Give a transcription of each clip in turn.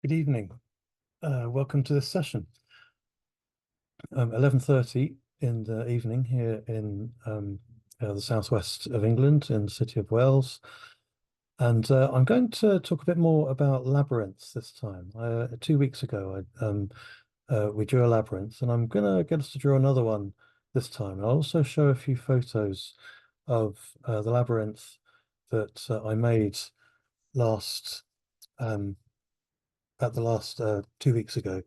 Good evening. Welcome to this session. 11:30 in the evening here in the southwest of England in the city of Wales. And I'm going to talk a bit more about labyrinths this time. 2 weeks ago, we drew a labyrinth, and I'm going to get us to draw another one this time. I'll also show a few photos of the labyrinth that I made last um, at the last 2 weeks ago.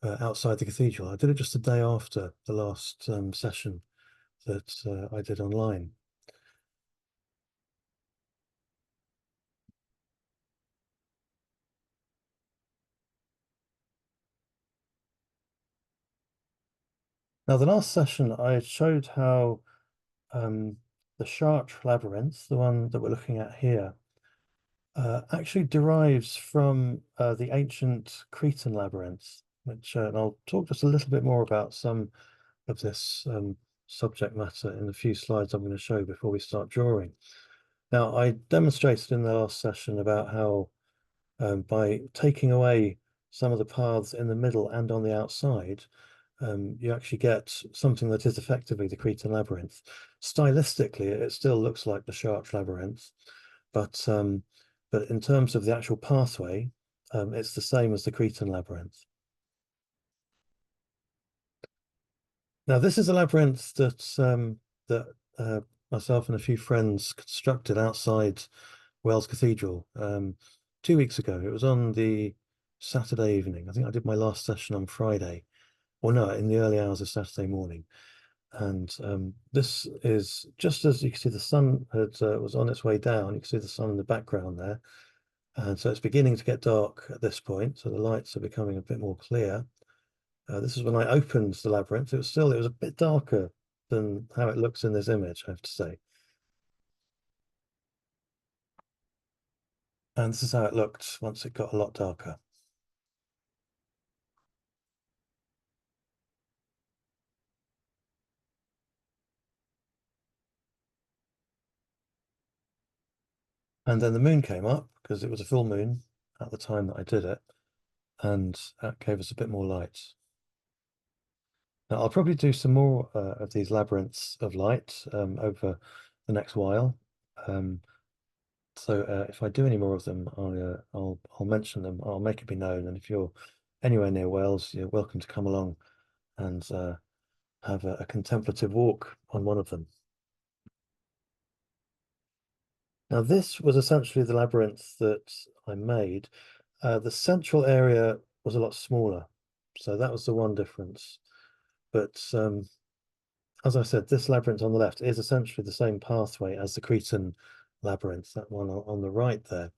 Outside the cathedral. I did it just the day after the last session that I did online. Now, the last session I showed how the Chartres labyrinth, the one that we're looking at here, actually derives from the ancient Cretan labyrinth, which and I'll talk just a little bit more about some of this subject matter in the few slides I'm going to show before we start drawing. Now, I demonstrated in the last session about how by taking away some of the paths in the middle and on the outside, you actually get something that is effectively the Cretan labyrinth. Stylistically, it still looks like the Chartres labyrinth, but in terms of the actual pathway, it's the same as the Cretan labyrinth. Now, this is a labyrinth that myself and a few friends constructed outside Wells Cathedral 2 weeks ago. It was on the Saturday evening. I think I did my last session on Friday, or no, in the early hours of Saturday morning. And this is just as you can see, the sun was on its way down. You can see the sun in the background there. And so it's beginning to get dark at this point. So the lights are becoming a bit more clear. This is when I opened the labyrinth. It was a bit darker than how it looks in this image, I have to say. And this is how it looked once it got a lot darker. And then the moon came up because it was a full moon at the time that I did it, and that gave us a bit more light. Now, I'll probably do some more of these labyrinths of light over the next while. So if I do any more of them, I'll mention them. I'll make it be known. And if you're anywhere near Wales, you're welcome to come along and have a contemplative walk on one of them. Now, this was essentially the labyrinth that I made. The central area was a lot smaller, so that was the one difference. But as I said, this labyrinth on the left is essentially the same pathway as the Cretan labyrinth, that one on the right there.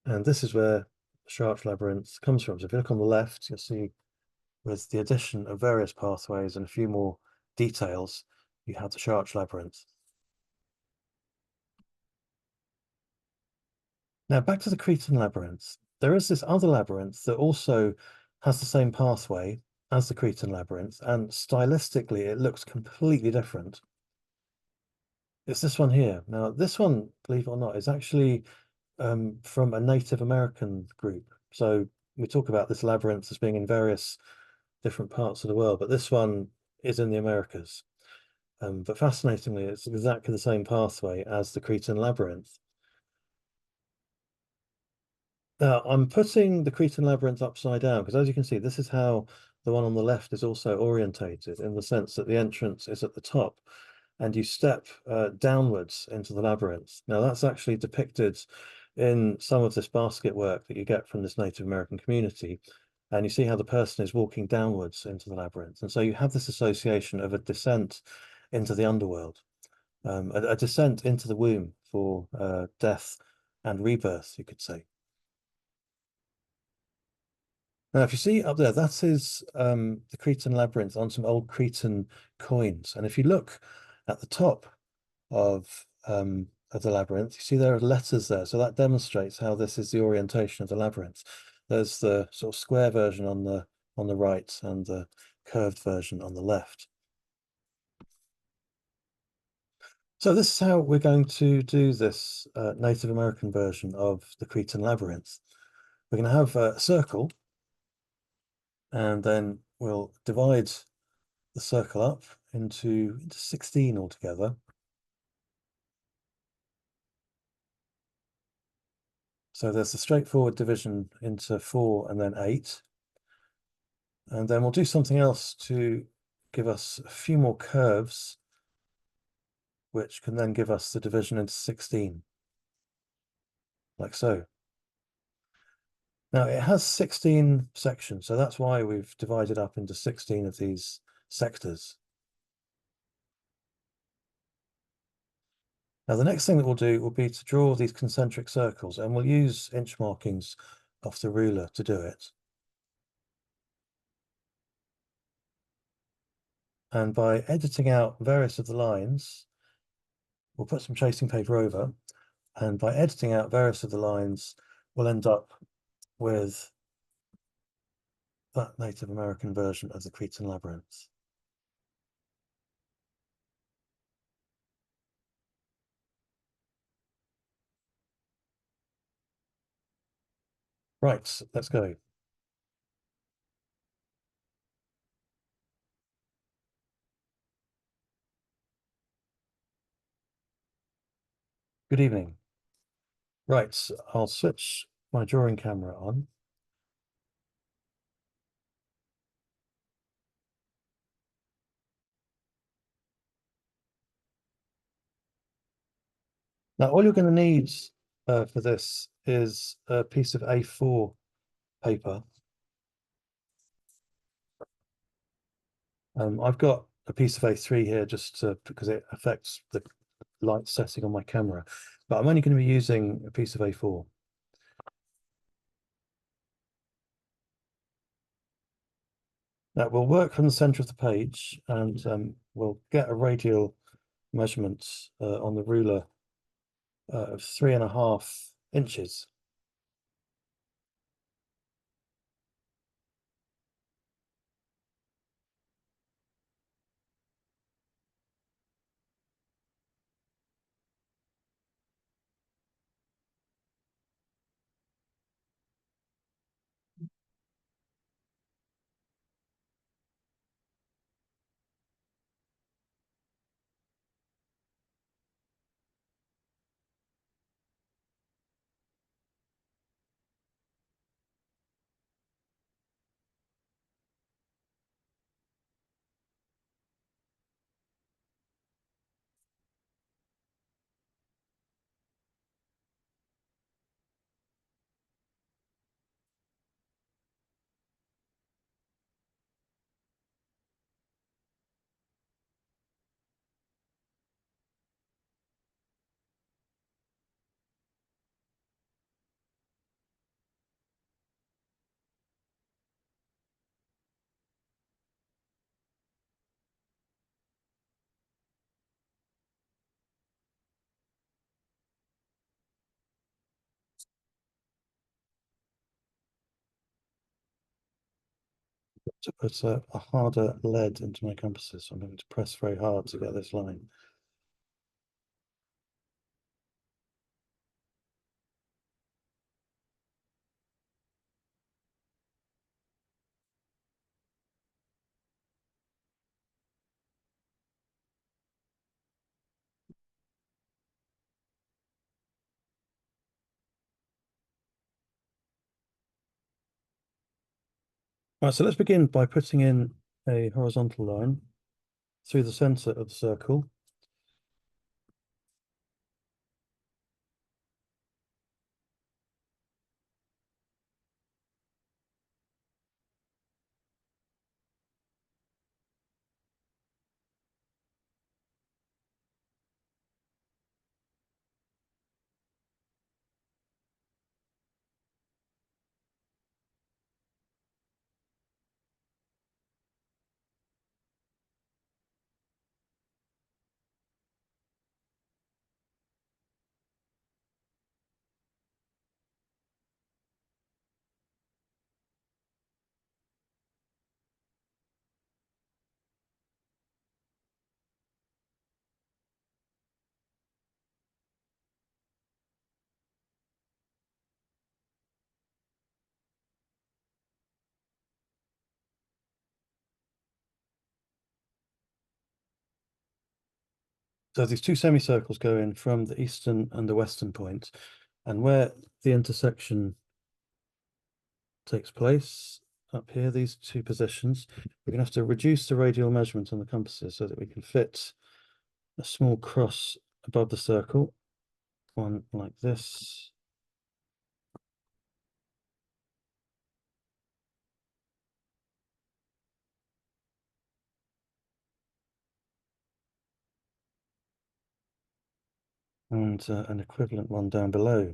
And this is where the Chartres labyrinth comes from. So if you look on the left, you'll see with the addition of various pathways and a few more details, you have the Chartres labyrinth. Now back to the Cretan labyrinth. There is this other labyrinth that also has the same pathway as the Cretan labyrinth, and stylistically it looks completely different. It's this one here. Now this one, believe it or not, is actually from a Native American group. So we talk about this labyrinth as being in various different parts of the world, but this one is in the Americas. But fascinatingly, it's exactly the same pathway as the Cretan labyrinth. Now, I'm putting the Cretan labyrinth upside down because, as you can see, this is how the one on the left is also orientated, in the sense that the entrance is at the top and you step downwards into the labyrinth. Now, that's actually depicted in some of this basket work that you get from this Native American community. And you see how the person is walking downwards into the labyrinth. And so you have this association of a descent into the underworld, a descent into the womb for death and rebirth, you could say. Now, if you see up there, that is the Cretan labyrinth on some old Cretan coins. And if you look at the top of the labyrinth, you see there are letters there. So that demonstrates how this is the orientation of the labyrinth. There's the sort of square version on the right and the curved version on the left. So this is how we're going to do this Native American version of the Cretan labyrinth. We're going to have a circle, and then we'll divide the circle up into 16 altogether. So there's a straightforward division into 4 and then 8. And then we'll do something else to give us a few more curves, which can then give us the division into 16, like so. Now it has 16 sections, so that's why we've divided up into 16 of these sectors. Now the next thing that we'll do will be to draw these concentric circles, and we'll use inch markings off the ruler to do it. And by editing out various of the lines, we'll put some tracing paper over, and by editing out various of the lines, we'll end up with that Native American version of the Cretan labyrinth. Right, let's go. Good evening. Right, I'll switch my drawing camera on. Now, all you're going to need for this is a piece of A4 paper. I've got a piece of A3 here just because it affects the light setting on my camera, but I'm only going to be using a piece of A4. Now, we'll work from the center of the page, and we'll get a radial measurement on the ruler of 3.5 inches. To put a harder lead into my compasses. So I'm going to press very hard to get this line. Right, so let's begin by putting in a horizontal line through the center of the circle. So these two semicircles go in from the eastern and the western point, and where the intersection takes place up here, these two positions, we're going to have to reduce the radial measurement on the compasses so that we can fit a small cross above the circle, one like this. And an equivalent one down below.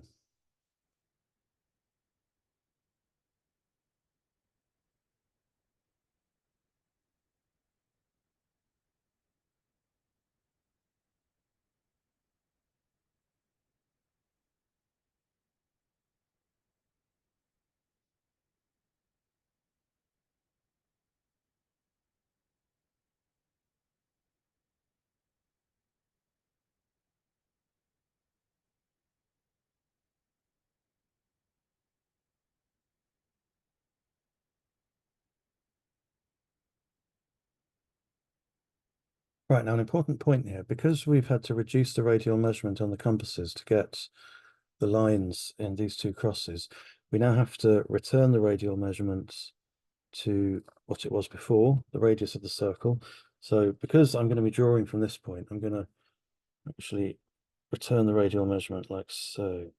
Right, now an important point here, because we've had to reduce the radial measurement on the compasses to get the lines in these two crosses, we now have to return the radial measurement to what it was before, the radius of the circle. So because I'm going to be drawing from this point, I'm going to actually return the radial measurement like so.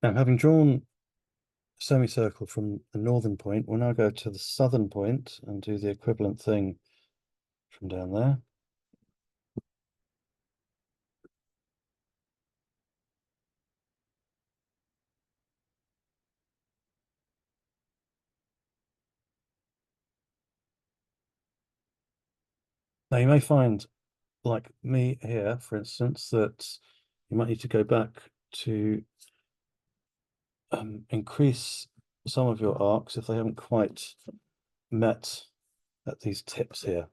Now, having drawn a semicircle from the northern point, we'll now go to the southern point and do the equivalent thing from down there. Now, you may find, like me here, for instance, that you might need to go back to increase some of your arcs if they haven't quite met at these tips here.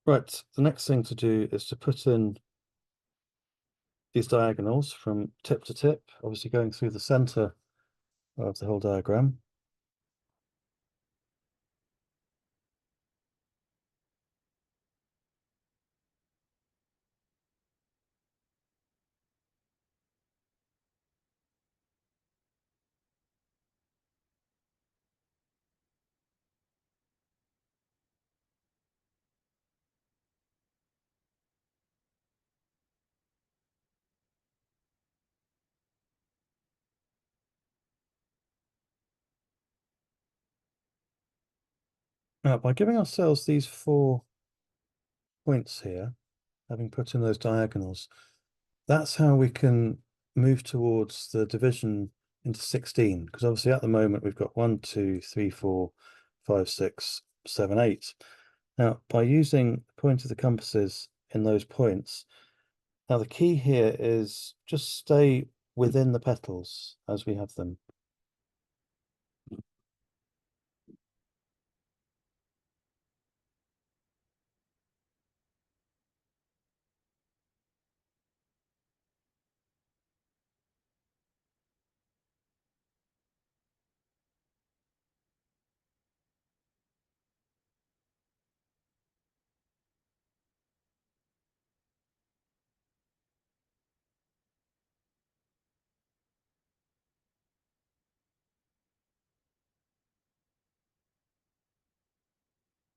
Right, the next thing to do is to put in these diagonals from tip to tip, obviously going through the center of the whole diagram. Now, by giving ourselves these 4 points here, having put in those diagonals, that's how we can move towards the division into 16, because obviously at the moment we've got 1, 2, 3, 4, 5, 6, 7, 8. Now, by using the point of the compasses in those points, now the key here is just stay within the petals as we have them.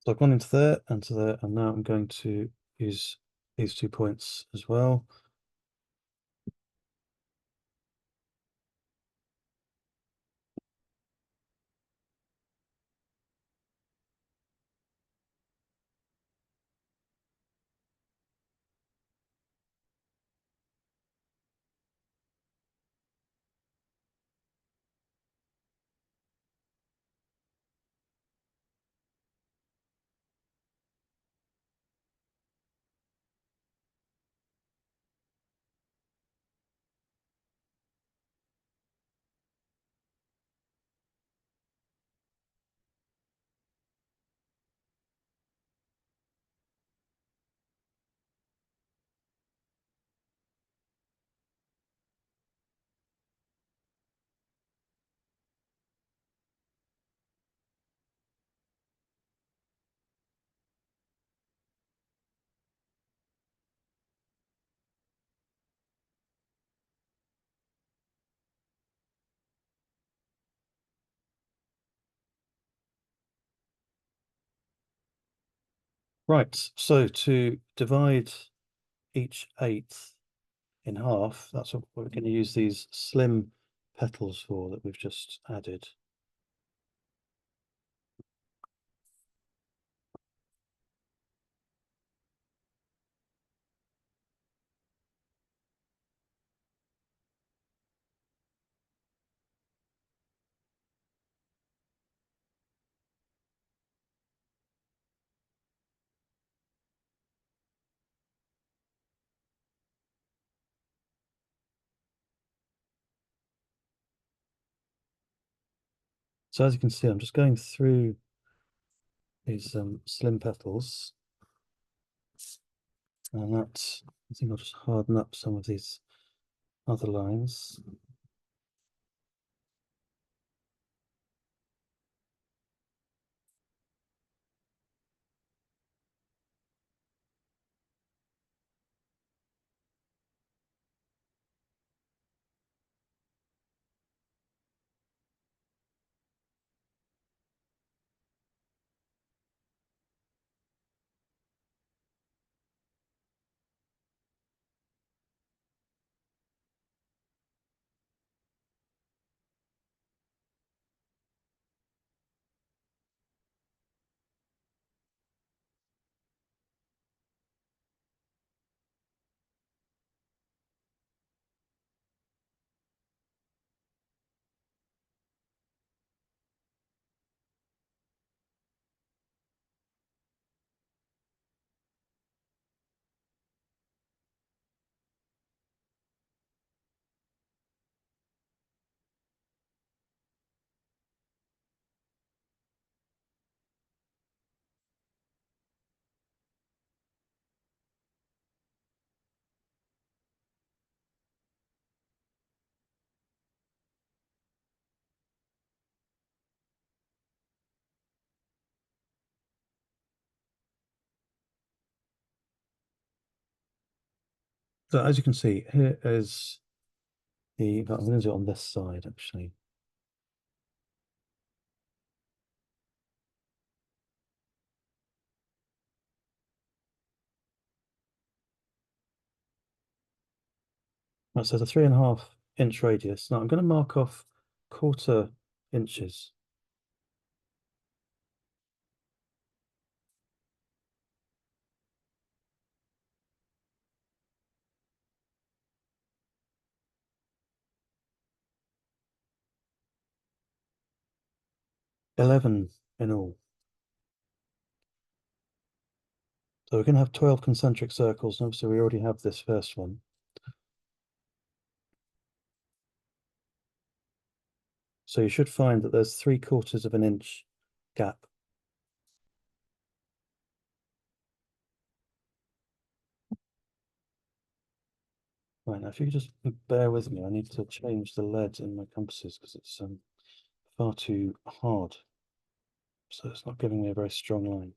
So I've gone into there and to there, and now I'm going to use these 2 points as well. Right, so to divide each eighth in half, that's what we're going to use these slim petals for that we've just added. So as you can see, I'm just going through these slim petals, and that's, I think I'll just harden up some of these other lines. So as you can see, here is I'm going to do it on this side actually. Right, so the 3.5 inch radius. Now I'm going to mark off 1/4 inches. Eleven in all. So we're going to have 12 concentric circles, and obviously we already have this first one. So you should find that there's 3/4 of an inch gap. Right, now if you could just bear with me, I need to change the lead in my compasses because it's far too hard. So it's not giving me a very strong line.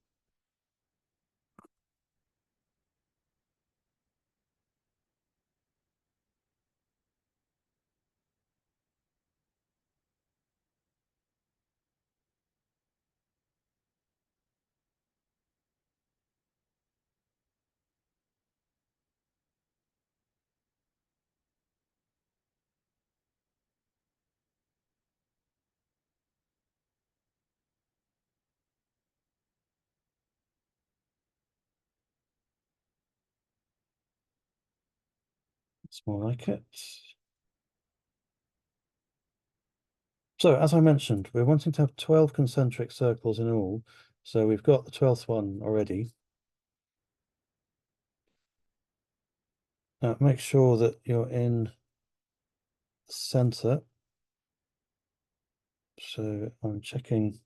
It's more like it. So, as I mentioned, we're wanting to have 12 concentric circles in all. So we've got the 12th one already. Now, make sure that you're in the center. So I'm checking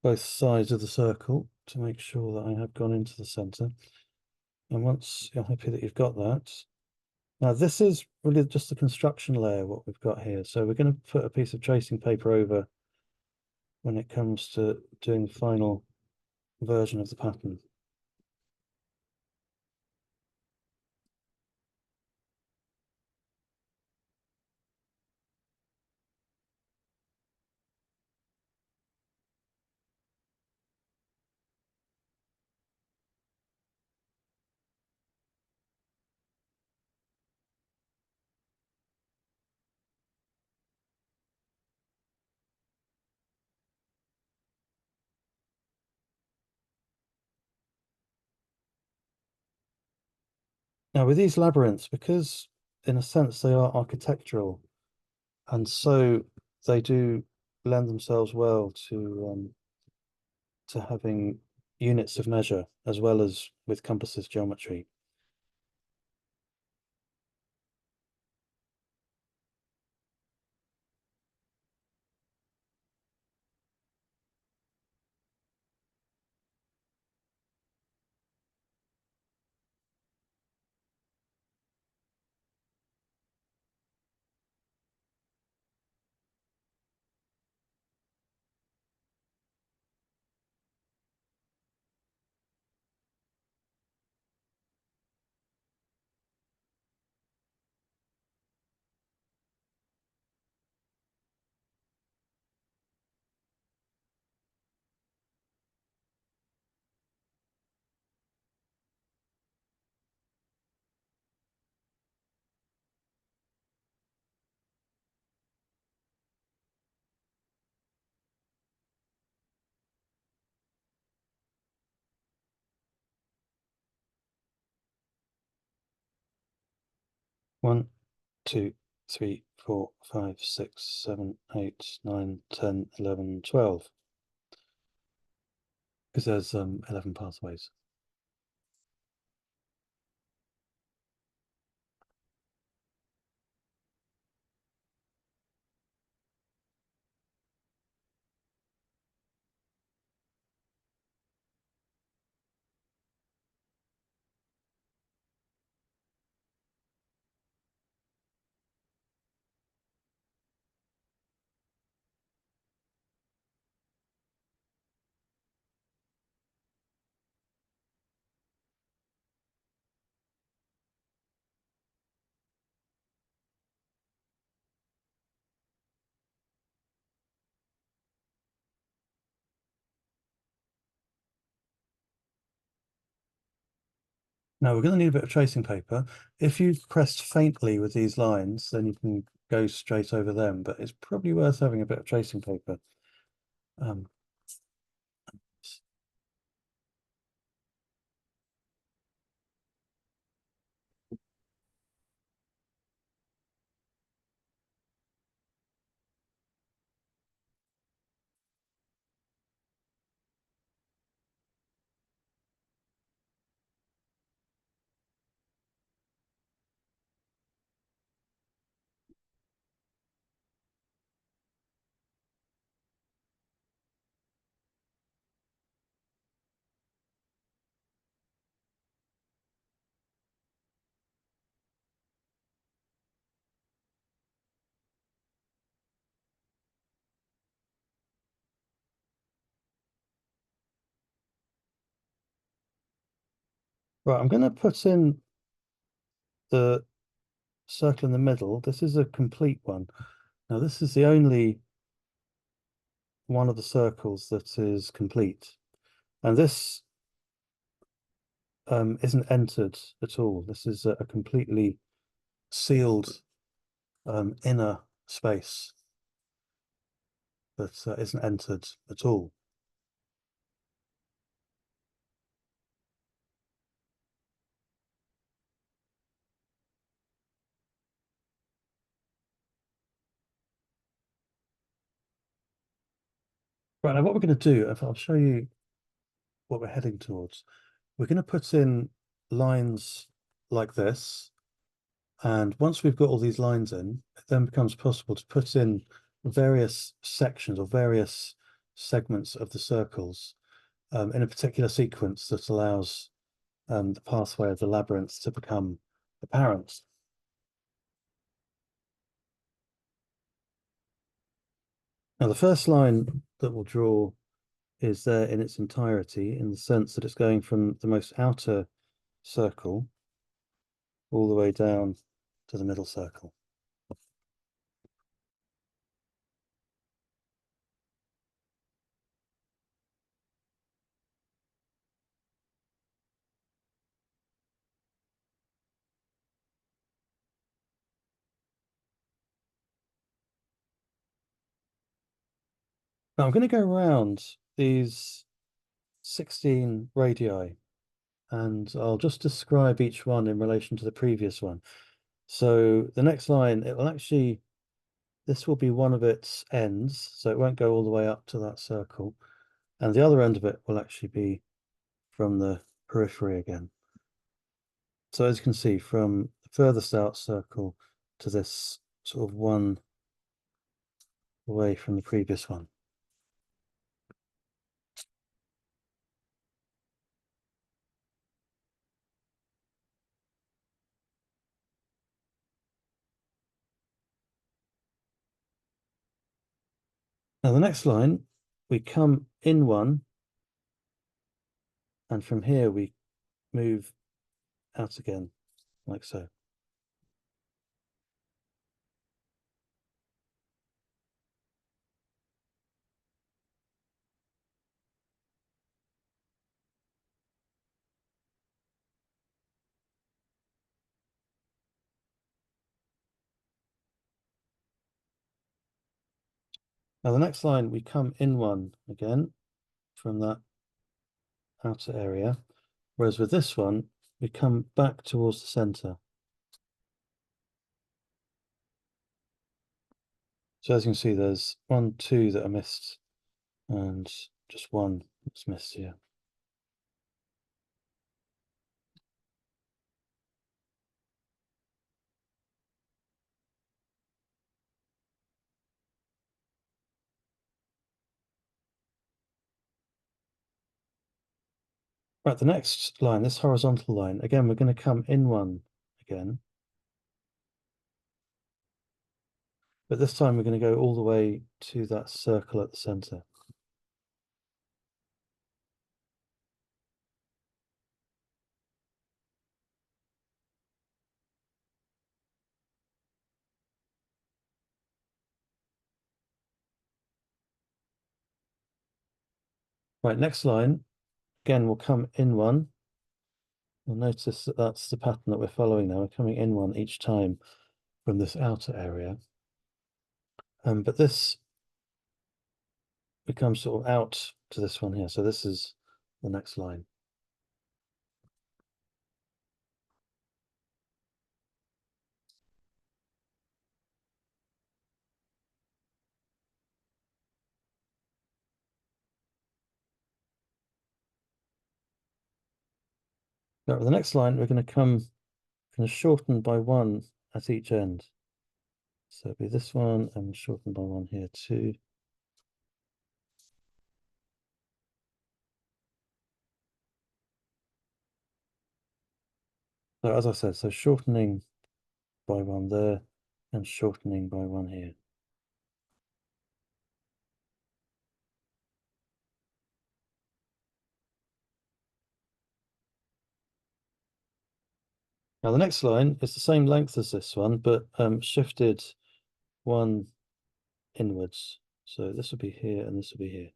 both sides of the circle to make sure that I have gone into the center. And once you're happy that you've got that, now this is really just the construction layer, what we've got here. So we're going to put a piece of tracing paper over when it comes to doing the final version of the pattern. Now with these labyrinths, because in a sense they are architectural, and so they do lend themselves well to having units of measure as well as with compasses geometry. One, two, three, four, five, six, 7, 8, 9, 10, 11, 12. Because there's 11 pathways. Now we're going to need a bit of tracing paper. If you've pressed faintly with these lines, then you can go straight over them, but it's probably worth having a bit of tracing paper. Um, right, I'm going to put in the circle in the middle. This is a complete one. Now this is the only one of the circles that is complete. And this isn't entered at all. This is a completely sealed inner space that isn't entered at all. Right, now what we're going to do, if I'll show you what we're heading towards, we're going to put in lines like this. And once we've got all these lines in, it then becomes possible to put in various sections or various segments of the circles in a particular sequence that allows the pathway of the labyrinth to become apparent. Now, the first line that we'll draw is there in its entirety, in the sense that it's going from the most outer circle all the way down to the middle circle. Now I'm going to go around these 16 radii and I'll just describe each one in relation to the previous one. So the next line, it will actually, this will be one of its ends, so it won't go all the way up to that circle. And the other end of it will actually be from the periphery again. So as you can see, from the furthest out circle to this sort of one away from the previous one. Now the next line, we come in one, and from here we move out again, like so. Now the next line, we come in one again from that outer area, whereas with this one, we come back towards the center. So as you can see, there's 1, 2 that are missed, and just one that's missed here. Right, the next line, this horizontal line, again, we're going to come in one again. But this time we're going to go all the way to that circle at the center. Right, next line, again, we'll come in one. You'll notice that that's the pattern that we're following now. We're coming in one each time from this outer area. But this becomes sort of out to this one here. So this is the next line. Now, the next line, we're going to come kind of shorten by one at each end. So it'll be this one and shorten by one here too. So as I said, so shortening by one there and shortening by one here. Now the next line is the same length as this one, but shifted one inwards. So this will be here and this will be here.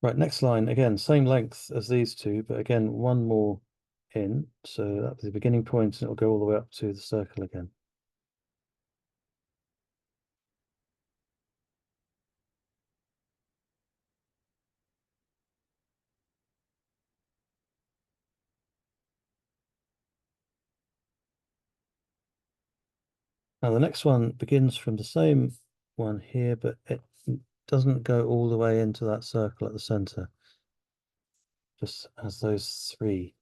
Right, next line, again, same length as these two, but again, one more in. So that'll be the beginning point and it'll go all the way up to the circle again. Now the next one begins from the same one here, but it doesn't go all the way into that circle at the center. Just has those three.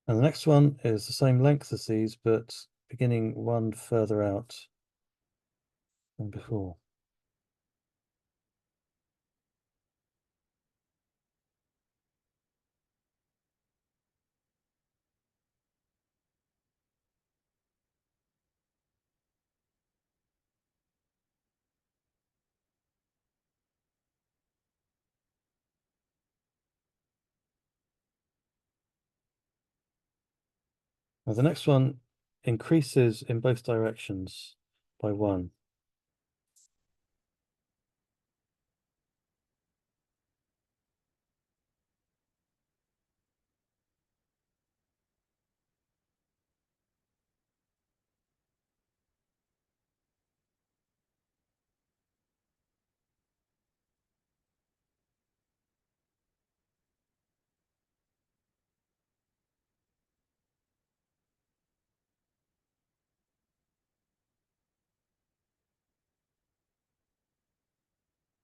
And the next one is the same length as these, but beginning one further out than before. Now the next one increases in both directions by one.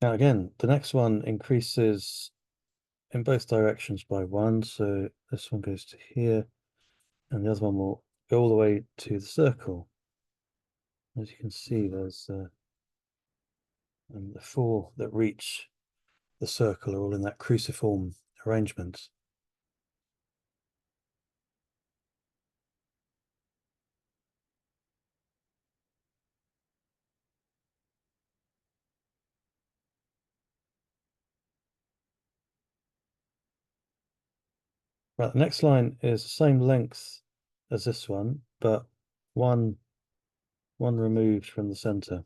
Now again, the next one increases in both directions by one. So this one goes to here, and the other one will go all the way to the circle. As you can see, there's the four that reach the circle are all in that cruciform arrangement. Right, the next line is the same length as this one, but one removed from the center.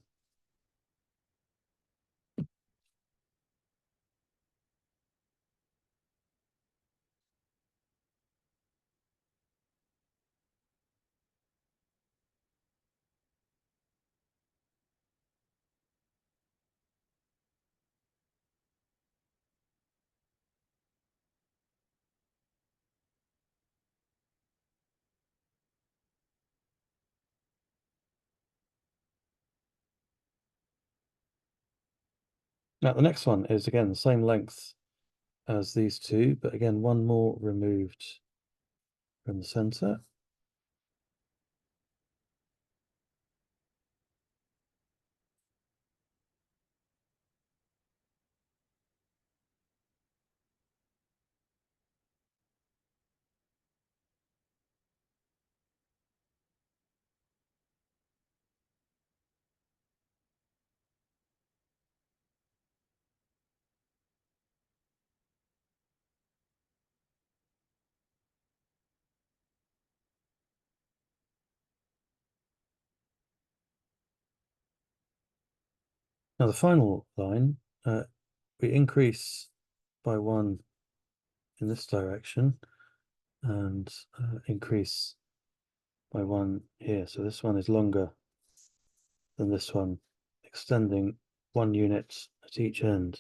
Now the next one is again the same length as these two, but again one more removed from the center. Now the final line, we increase by one in this direction and increase by one here. So this one is longer than this one, extending 1 unit at each end.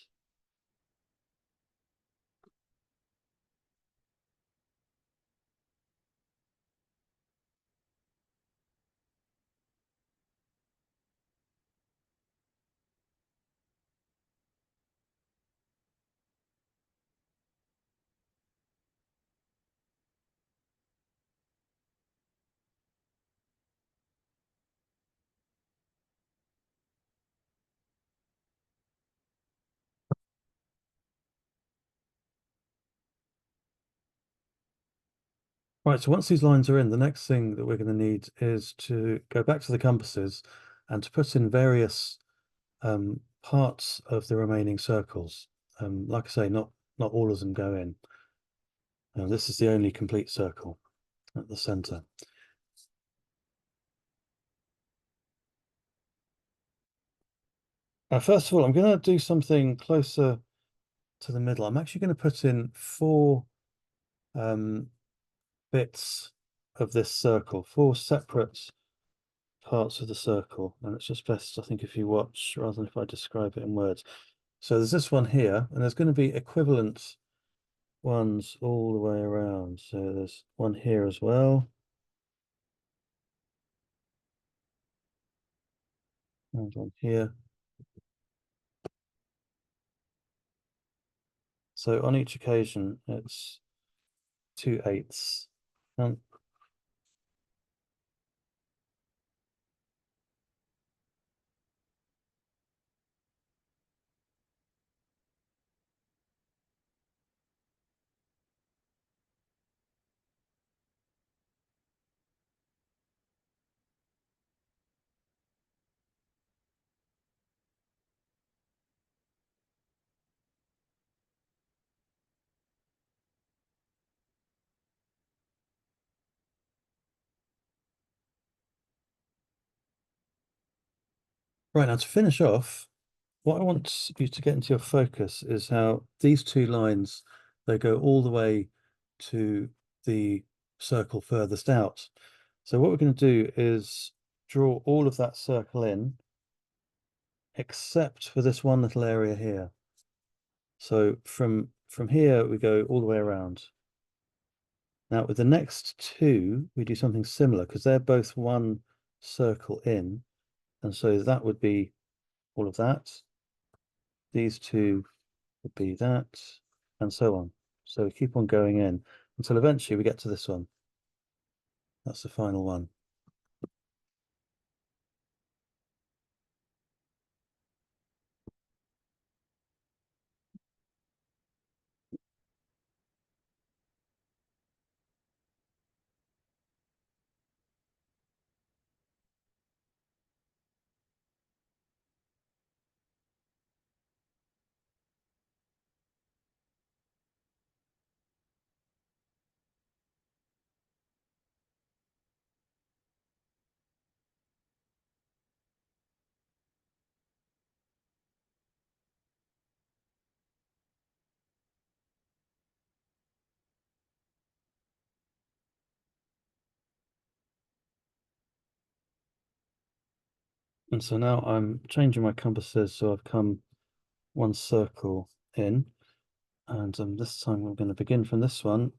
Right, so once these lines are in, the next thing that we're going to need is to go back to the compasses and to put in various parts of the remaining circles. Like I say, not all of them go in. This is the only complete circle at the center. First of all, I'm going to do something closer to the middle. I'm actually going to put in four bits of this circle, four separate parts of the circle. And it's just best, I think, if you watch rather than if I describe it in words. So there's this one here, and there's going to be equivalent ones all the way around. So there's one here as well. And one here. So on each occasion, it's 2/8. Um, right, now to finish off, what I want you to get into your focus is how these two lines, they go all the way to the circle furthest out. So what we're going to do is draw all of that circle in, except for this one little area here. So from here, we go all the way around. Now with the next two, we do something similar because they're both one circle in. And so that would be all of that. These two would be that, and so on. So we keep on going in until eventually we get to this one. That's the final one. And so now I'm changing my compasses, so I've come one circle in, and this time we're going to begin from this one.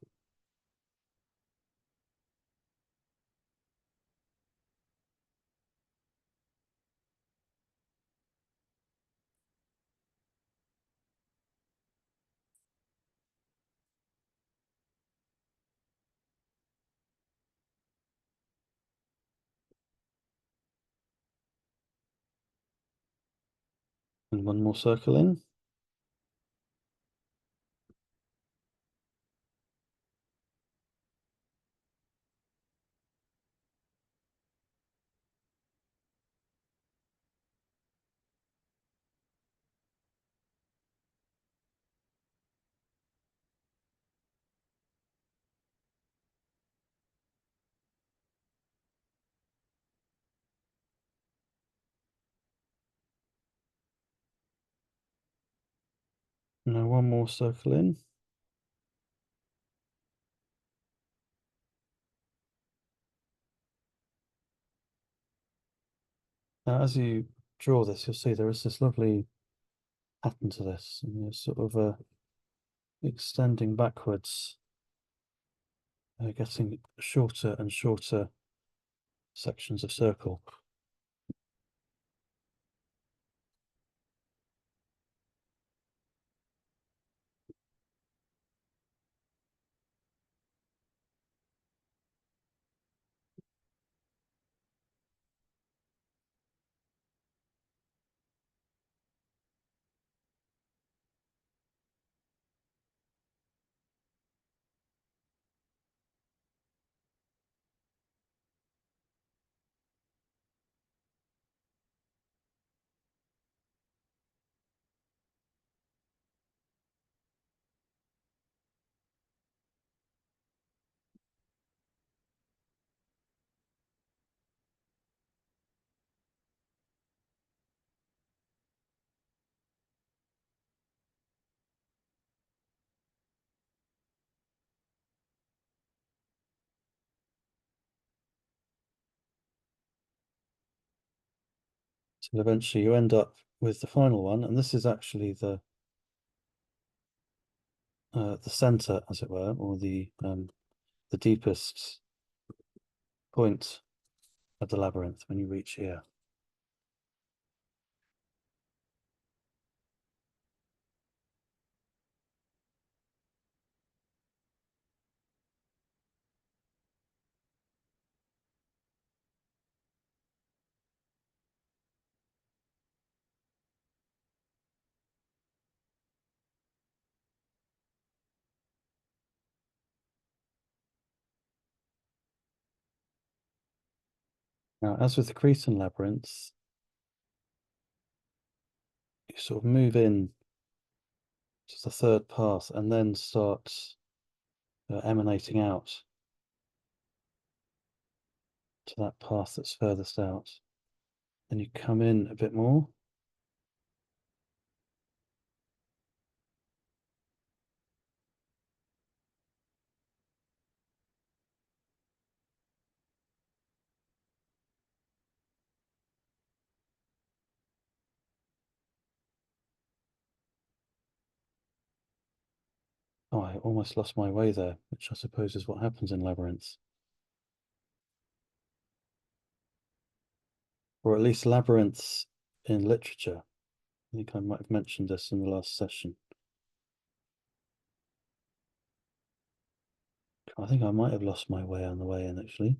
And one more circle in. Now one more circle in. Now as you draw this, you'll see there is this lovely pattern to this, and it's sort of extending backwards, getting shorter and shorter sections of circle. So eventually you end up with the final one, and this is actually the center, as it were, or the deepest point of the labyrinth when you reach here. Now, as with the Cretan labyrinths, you sort of move in to the third path and then start emanating out to that path that's furthest out. Then you come in a bit more. Oh, I almost lost my way there, which I suppose is what happens in labyrinths. Or at least labyrinths in literature. I think I might have mentioned this in the last session. I think I might have lost my way on the way in, actually.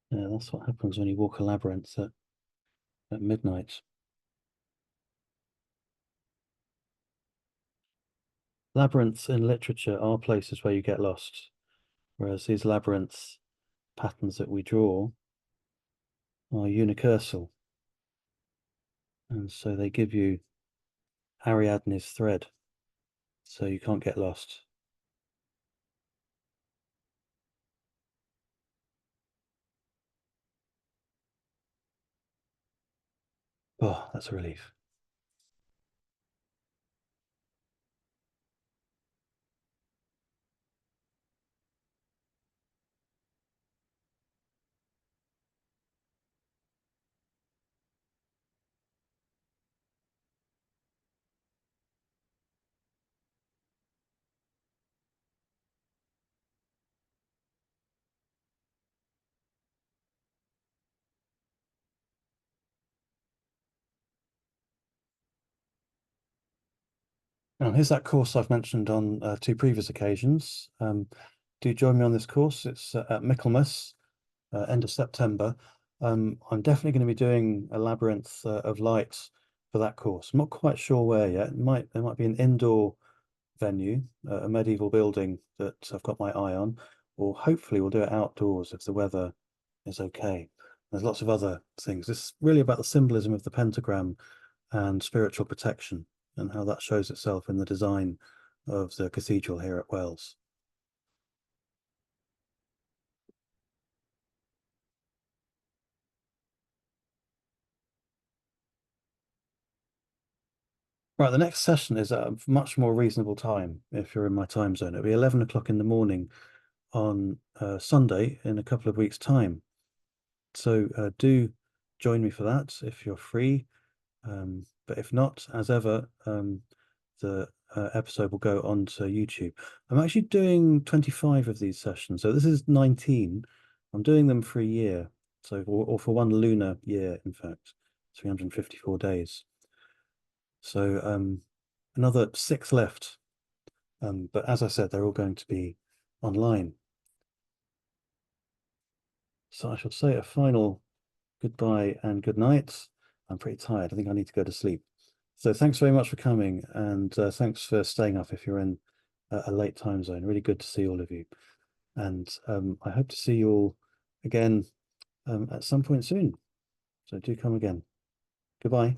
Yeah, that's what happens when you walk a labyrinth at midnight. Labyrinths in literature are places where you get lost, whereas these labyrinths patterns that we draw are unicursal. And so they give you Ariadne's thread, so you can't get lost. Oh, that's a relief. Now, here's that course I've mentioned on two previous occasions. Do join me on this course. It's at Michaelmas, end of September. I'm definitely going to be doing a labyrinth of light for that course. I'm not quite sure where yet. There might be an indoor venue, a medieval building that I've got my eye on, or hopefully we'll do it outdoors if the weather is okay. There's lots of other things. It's really about the symbolism of the pentagram and spiritual protection and how that shows itself in the design of the cathedral here at Wells. Right, the next session is at a much more reasonable time if you're in my time zone. It'll be 11 o'clock in the morning on Sunday in a couple of weeks' time. So do join me for that if you're free. But if not, as ever, the episode will go onto YouTube. I'm actually doing 25 of these sessions. So this is 19. I'm doing them for a year. So, or for one lunar year, in fact, 354 days. So another 6 left. But as I said, they're all going to be online. So I shall say a final goodbye and good night. I'm pretty tired. I think I need to go to sleep. So thanks very much for coming, and thanks for staying up if you're in a late time zone. Really good to see all of you. And I hope to see you all again at some point soon. So do come again. Goodbye.